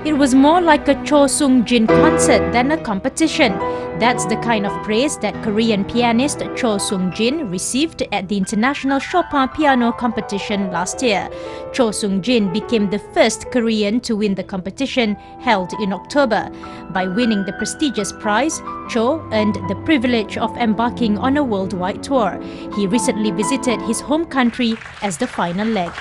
It was more like a Cho Sung-jin concert than a competition. That's the kind of praise that Korean pianist Cho Sung-jin received at the International Chopin Piano Competition last year. Cho Sung-jin became the first Korean to win the competition held in October. By winning the prestigious prize, Cho earned the privilege of embarking on a worldwide tour. He recently visited his home country as the final leg.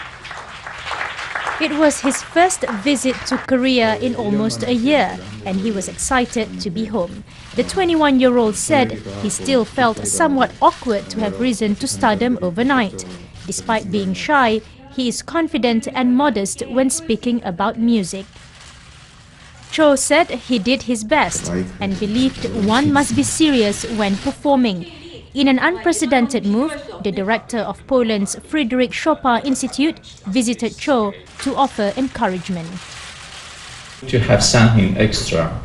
It was his first visit to Korea in almost a year, and he was excited to be home. The 21-year-old said he still felt somewhat awkward to have risen to stardom overnight. Despite being shy, he is confident and modest when speaking about music. Cho said he did his best and believed one must be serious when performing. In an unprecedented move, the director of Poland's Fryderyk Chopin Institute visited Cho to offer encouragement. To have something extra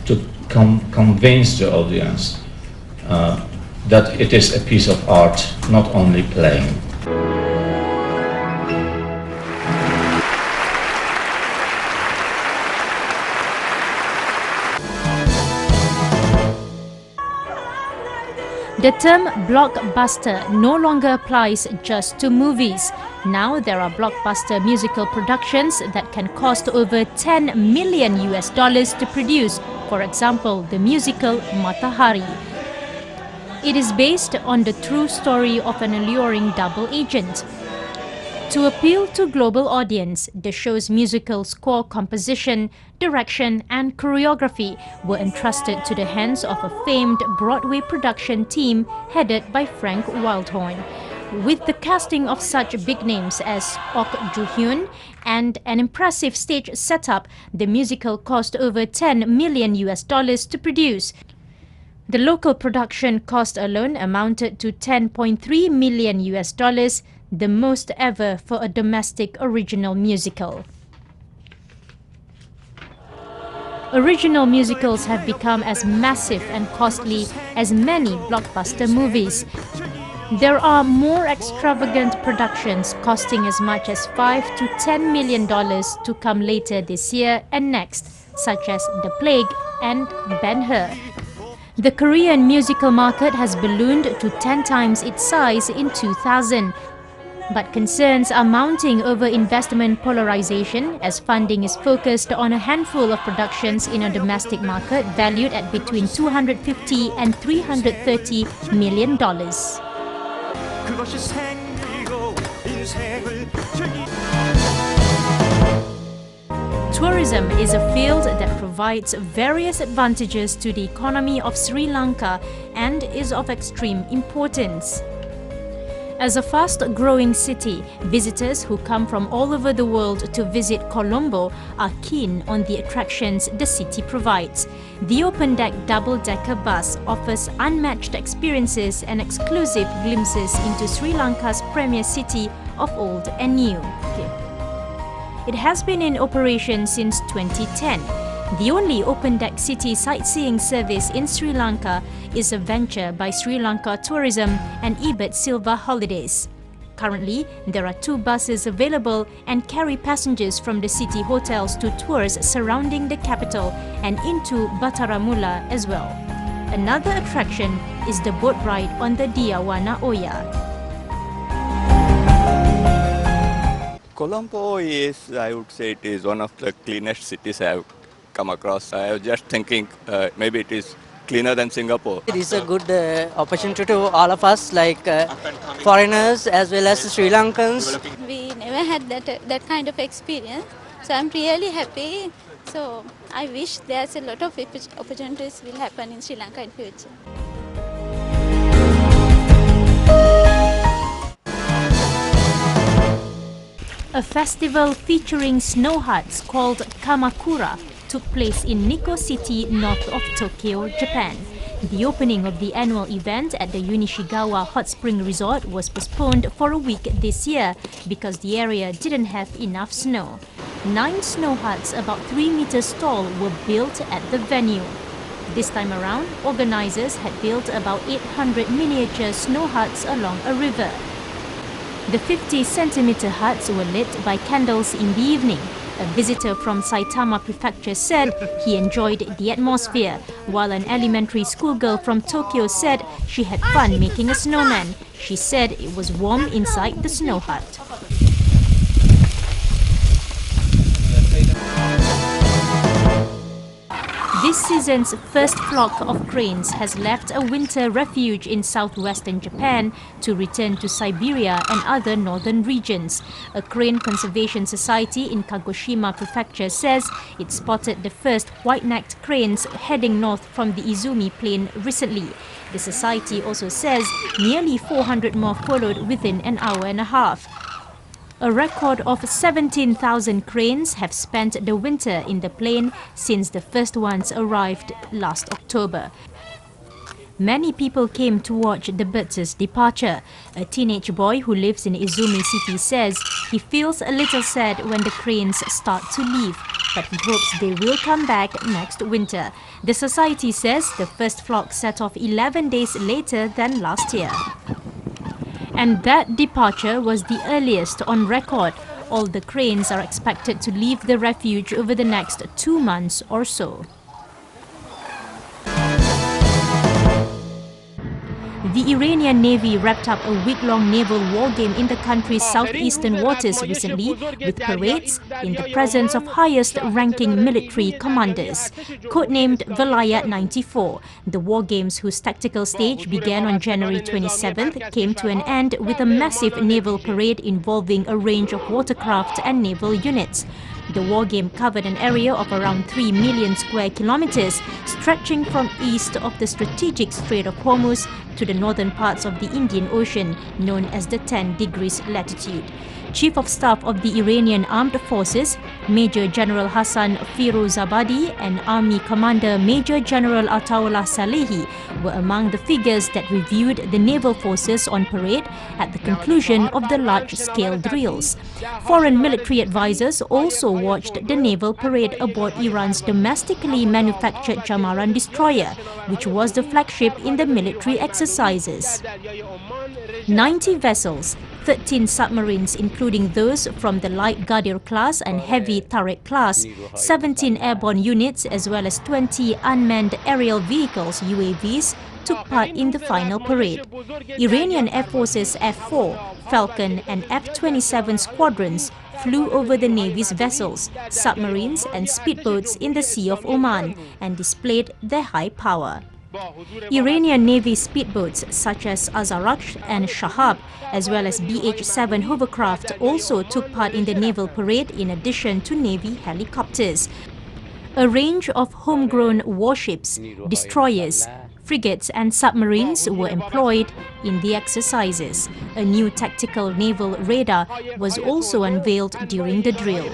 to convince the audience that it is a piece of art, not only playing. The term blockbuster no longer applies just to movies. Now there are blockbuster musical productions that can cost over $10 million to produce. For example, the musical Matahari. It is based on the true story of an alluring double agent. To appeal to global audience, the show's musical score composition, direction and choreography were entrusted to the hands of a famed Broadway production team headed by Frank Wildhorn. With the casting of such big names as Ok Joo-hyun and an impressive stage setup, the musical cost over $10 million to produce. The local production cost alone amounted to $10.3 million, the most ever for a domestic original musical. Original musicals have become as massive and costly as many blockbuster movies. There are more extravagant productions costing as much as $5 to $10 million to come later this year and next, such as The Plague and Ben-Hur. The Korean musical market has ballooned to 10 times its size in 2000. But concerns are mounting over investment polarization as funding is focused on a handful of productions in a domestic market valued at between $250 and $330 million. Tourism is a field that provides various advantages to the economy of Sri Lanka and is of extreme importance. As a fast-growing city, visitors who come from all over the world to visit Colombo are keen on the attractions the city provides. The open-deck double-decker bus offers unmatched experiences and exclusive glimpses into Sri Lanka's premier city of old and new. It has been in operation since 2010. The only open-deck city sightseeing service in Sri Lanka is a venture by Sri Lanka Tourism and Ebert Silva Holidays. Currently, there are 2 buses available and carry passengers from the city hotels to tours surrounding the capital and into Bataramula as well. Another attraction is the boat ride on the Diawana Oya. Colombo is, I would say, it is one of the cleanest cities I have come across. I was just thinking maybe it is cleaner than Singapore. It is a good opportunity to all of us, like foreigners as well as Sri Lankans. We never had that kind of experience, so I'm really happy. So I wish there's a lot of opportunities will happen in Sri Lanka in future. A festival featuring snow huts called Kamakura took place in Nikko City, north of Tokyo, Japan. The opening of the annual event at the Unishigawa Hot Spring Resort was postponed for a week this year because the area didn't have enough snow. 9 snow huts about 3 meters tall were built at the venue. This time around, organizers had built about 800 miniature snow huts along a river. The 50-centimeter huts were lit by candles in the evening. A visitor from Saitama Prefecture said he enjoyed the atmosphere, while an elementary schoolgirl from Tokyo said she had fun making a snowman. She said it was warm inside the snow hut. This season's first flock of cranes has left a winter refuge in southwestern Japan to return to Siberia and other northern regions. A crane conservation society in Kagoshima Prefecture says it spotted the first white-necked cranes heading north from the Izumi Plain recently. The society also says nearly 400 more followed within an hour and a half. A record of 17,000 cranes have spent the winter in the plain since the first ones arrived last October. Many people came to watch the birds' departure. A teenage boy who lives in Izumi City says he feels a little sad when the cranes start to leave, but he hopes they will come back next winter. The society says the first flock set off 11 days later than last year. And that departure was the earliest on record. All the cranes are expected to leave the refuge over the next 2 months or so. The Iranian Navy wrapped up a week-long naval war game in the country's southeastern waters recently, with parades in the presence of highest-ranking military commanders. Codenamed Velayat 94, the war games, whose tactical stage began on January 27th, came to an end with a massive naval parade involving a range of watercraft and naval units. The war game covered an area of around 3 million square kilometers, stretching from east of the strategic Strait of Hormuz to the northern parts of the Indian Ocean, known as the 10 degrees latitude. Chief of Staff of the Iranian Armed Forces, Major General Hassan Firozabadi, and Army Commander Major General Ataullah Salehi were among the figures that reviewed the naval forces on parade at the conclusion of the large-scale drills. Foreign military advisors also watched the naval parade aboard Iran's domestically manufactured Jamaran destroyer, which was the flagship in the military exercises. 90 vessels, 13 submarines including those from the Light Ghadir class and Heavy Tariq class, 17 airborne units as well as 20 unmanned aerial vehicles UAVs took part in the final parade. Iranian Air Force's F-4, Falcon and F-27 squadrons flew over the Navy's vessels, submarines and speedboats in the Sea of Oman and displayed their high power. Iranian Navy speedboats such as Azarakh and Shahab, as well as BH-7 hovercraft, also took part in the naval parade in addition to Navy helicopters. A range of homegrown warships, destroyers, frigates and submarines were employed in the exercises. A new tactical naval radar was also unveiled during the drill.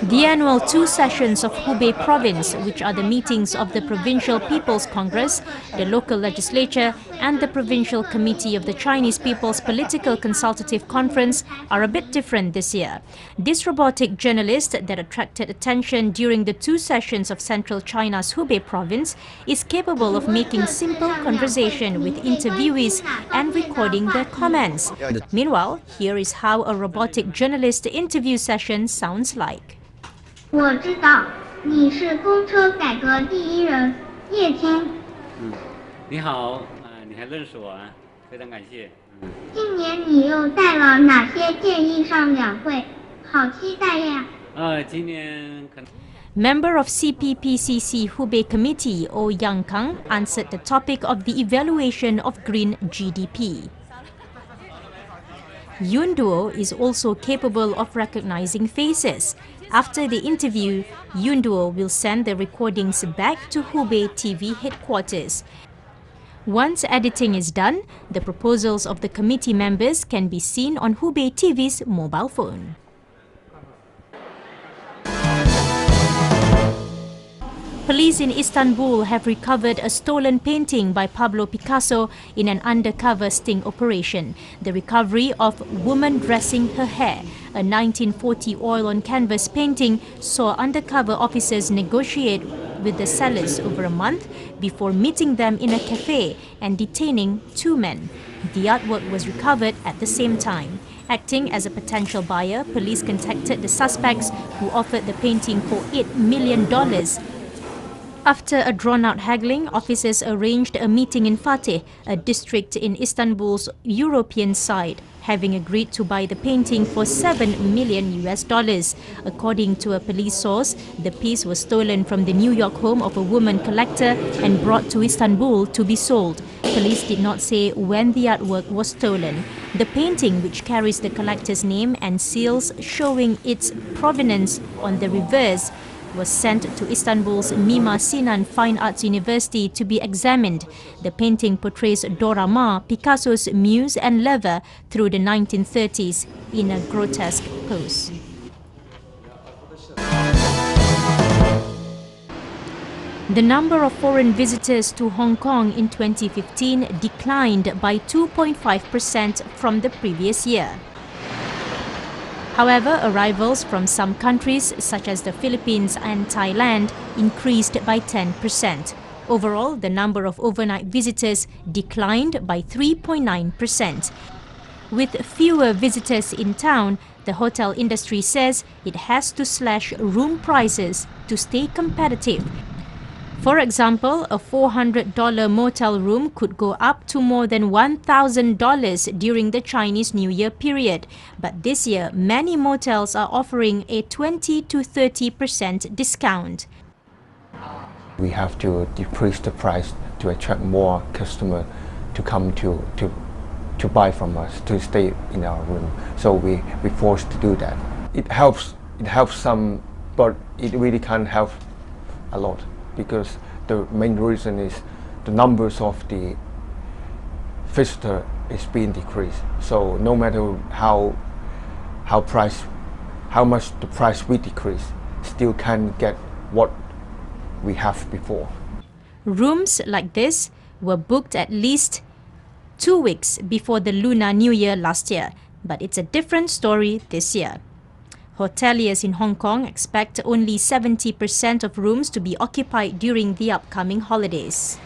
The annual 2 sessions of Hubei province, which are the meetings of the Provincial People's Congress, the local legislature and the Provincial Committee of the Chinese People's Political Consultative Conference, are a bit different this year. This robotic journalist that attracted attention during the 2 sessions of central China's Hubei province is capable of making simple conversation with interviewees and recording their comments. Meanwhile, here is how a robotic journalist interview session sounds like. 我知道你是公车改革第一人叶青。你好，你还认识我啊？非常感谢。今年你又带了哪些建议上两会？好期待呀！今年可能。 Member of CPPCC Hubei Committee O Yang Kang answered the topic of the evaluation of green GDP. Yun Duo is also capable of recognizing faces. After the interview, Yun Duo will send the recordings back to Hubei TV headquarters. Once editing is done, the proposals of the committee members can be seen on Hubei TV's mobile phone. Police in Istanbul have recovered a stolen painting by Pablo Picasso in an undercover sting operation. The recovery of Woman Dressing Her Hair, a 1940 oil-on-canvas painting, saw undercover officers negotiate with the sellers over a month before meeting them in a cafe and detaining 2 men. The artwork was recovered at the same time. Acting as a potential buyer, police contacted the suspects who offered the painting for $8 million. After a drawn-out haggling, officers arranged a meeting in Fatih, a district in Istanbul's European side, having agreed to buy the painting for $7 million. According to a police source, the piece was stolen from the New York home of a woman collector and brought to Istanbul to be sold. Police did not say when the artwork was stolen. The painting, which carries the collector's name and seals showing its provenance on the reverse, was sent to Istanbul's Mimar Sinan Fine Arts University to be examined. The painting portrays Dora Maar, Picasso's muse and lover, through the 1930s in a grotesque pose. The number of foreign visitors to Hong Kong in 2015 declined by 2.5% from the previous year. However, arrivals from some countries, such as the Philippines and Thailand, increased by 10%. Overall, the number of overnight visitors declined by 3.9%. With fewer visitors in town, the hotel industry says it has to slash room prices to stay competitive. For example, a $400 motel room could go up to more than $1,000 during the Chinese New Year period. But this year, many motels are offering a 20 to 30% discount. We have to decrease the price to attract more customers to come to buy from us, to stay in our room. So we're forced to do that. It helps some, but it really can't help a lot, because the main reason is the numbers of the visitor is being decreased. So no matter how much the price we decrease, still can't get what we have before. Rooms like this were booked at least 2 weeks before the Lunar New Year last year, but it's a different story this year. Hoteliers in Hong Kong expect only 70% of rooms to be occupied during the upcoming holidays.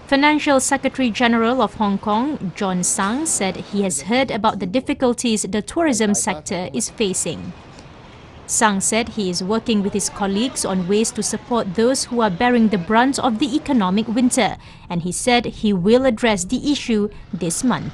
Financial Secretary General of Hong Kong, John Tsang, said he has heard about the difficulties the tourism sector is facing. Tsang said he is working with his colleagues on ways to support those who are bearing the brunt of the economic winter, and he said he will address the issue this month.